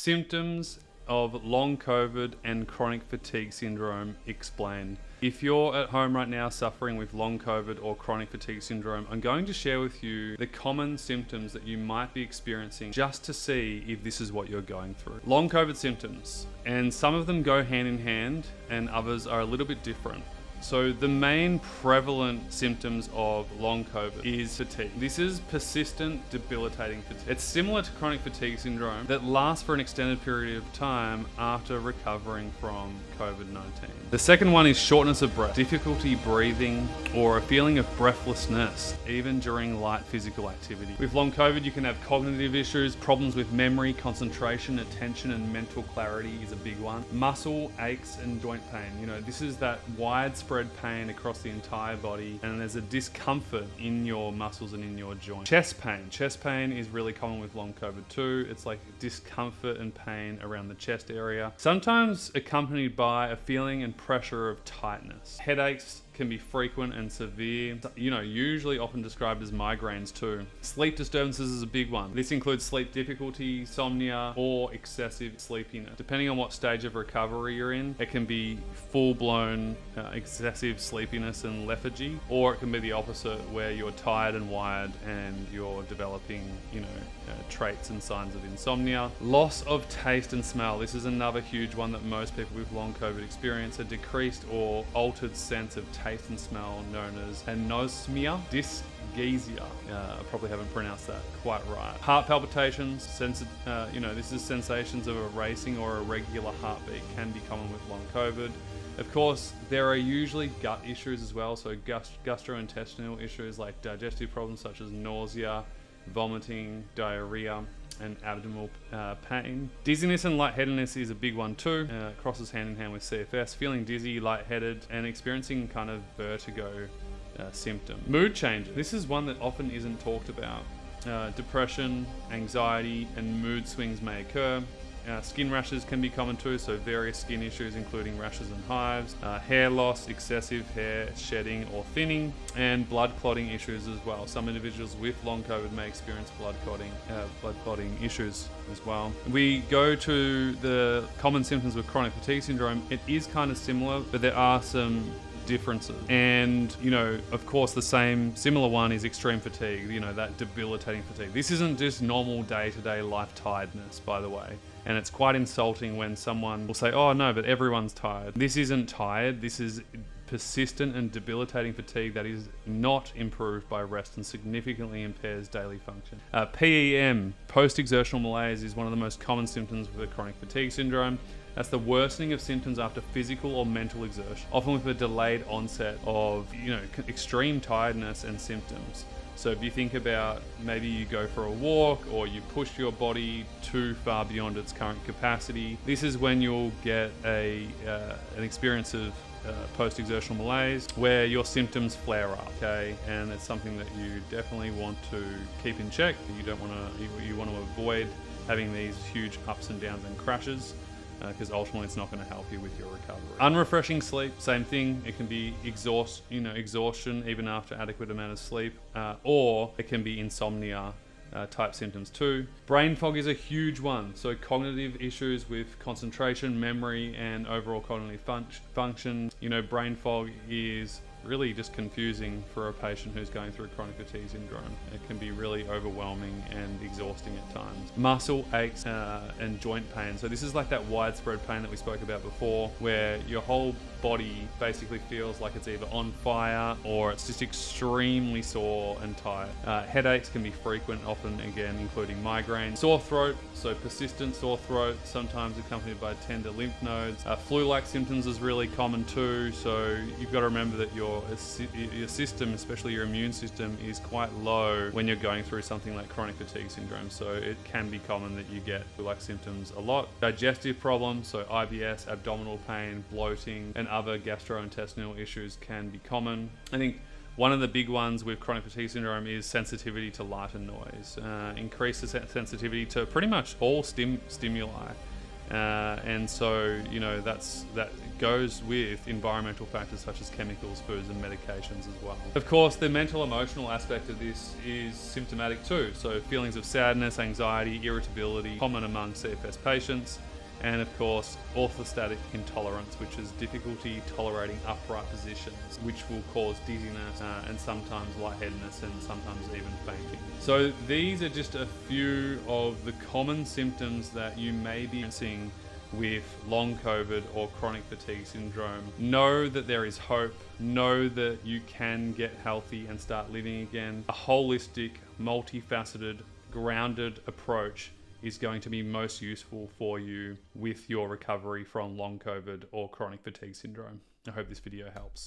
Symptoms of long COVID and chronic fatigue syndrome explained. If you're at home right now suffering with long COVID or chronic fatigue syndrome, I'm going to share with you the common symptoms that you might be experiencing just to see if this is what you're going through. Long COVID symptoms, and some of them go hand in hand and others are a little bit different. So the main prevalent symptoms of long COVID is fatigue. This is persistent, debilitating fatigue. It's similar to chronic fatigue syndrome that lasts for an extended period of time after recovering from COVID-19. The second one is shortness of breath, difficulty breathing, or a feeling of breathlessness, even during light physical activity. With long COVID, you can have cognitive issues, problems with memory, concentration, attention, and mental clarity is a big one. Muscle aches and joint pain. This is that widespread pain across the entire body, and there's a discomfort in your muscles and in your joints. Chest pain is really common with long COVID too. It's like discomfort and pain around the chest area, sometimes accompanied by a feeling and pressure of tightness. Headaches can be frequent and severe, usually often described as migraines too. Sleep disturbances is a big one. This includes sleep difficulty, insomnia, or excessive sleepiness. Depending on what stage of recovery you're in, it can be full-blown excessive sleepiness and lethargy, or it can be the opposite where you're tired and wired and you're developing, traits and signs of insomnia. Loss of taste and smell. This is another huge one that most people with long COVID experience, a decreased or altered sense of taste and smell known as anosmia. Dysgeusia. I probably haven't pronounced that quite right. Heart palpitations, this is sensations of a racing or irregular heartbeat, can be common with long COVID. Of course, there are usually gut issues as well, so gastrointestinal issues like digestive problems such as nausea, vomiting, diarrhea, and abdominal pain. Dizziness and lightheadedness is a big one too. Crosses hand in hand with CFS. Feeling dizzy, lightheaded, and experiencing kind of vertigo symptom. Mood changes. This is one that often isn't talked about. Depression, anxiety, and mood swings may occur. Skin rashes can be common too, so various skin issues including rashes and hives, hair loss, excessive hair shedding or thinning, and blood clotting issues as well. Some individuals with long COVID may experience blood clotting issues as well. We go to the common symptoms with chronic fatigue syndrome. It is kind of similar, but there are some differences. And, of course, the similar one is extreme fatigue, that debilitating fatigue. This isn't just normal day-to-day life tiredness, by the way. And it's quite insulting when someone will say, oh no, but everyone's tired. This isn't tired. This is persistent and debilitating fatigue that is not improved by rest and significantly impairs daily function. PEM, post-exertional malaise, is one of the most common symptoms with chronic fatigue syndrome. That's the worsening of symptoms after physical or mental exertion, often with a delayed onset of, extreme tiredness and symptoms. So if you think about maybe you go for a walk or you push your body too far beyond its current capacity, this is when you'll get an experience of post-exertional malaise where your symptoms flare up, okay? And it's something that you definitely want to keep in check. You want to avoid having these huge ups and downs and crashes, because ultimately it's not going to help you with your recovery. Unrefreshing sleep, same thing. It can be exhaustion even after adequate amount of sleep, or it can be insomnia type symptoms too. Brain fog is a huge one. So cognitive issues with concentration, memory, and overall cognitive function. Brain fog is really just confusing for a patient who's going through chronic fatigue syndrome. It can be really overwhelming and exhausting at times. Muscle aches and joint pain. So this is like that widespread pain that we spoke about before, where your whole body basically feels like it's either on fire or it's just extremely sore and tired. Headaches can be frequent, often again including migraine. Sore throat, so persistent sore throat, sometimes accompanied by tender lymph nodes. Flu-like symptoms is really common too, so you've got to remember that your system, especially your immune system, is quite low when you're going through something like chronic fatigue syndrome, so it can be common that you get flu-like symptoms a lot. Digestive problems, so IBS, abdominal pain, bloating, and other gastrointestinal issues can be common. I think one of the big ones with chronic fatigue syndrome is sensitivity to light and noise. Increases sensitivity to pretty much all stimuli. And so, you know, that goes with environmental factors such as chemicals, foods, and medications as well. Of course, the mental emotional aspect of this is symptomatic too. So feelings of sadness, anxiety, irritability, common among CFS patients. And of course, orthostatic intolerance, which is difficulty tolerating upright positions, which will cause dizziness and sometimes lightheadedness and sometimes even fainting. So these are just a few of the common symptoms that you may be experiencing with long COVID or chronic fatigue syndrome. Know that there is hope. Know that you can get healthy and start living again. A holistic, multifaceted, grounded approach is going to be most useful for you with your recovery from long COVID or chronic fatigue syndrome. I hope this video helps.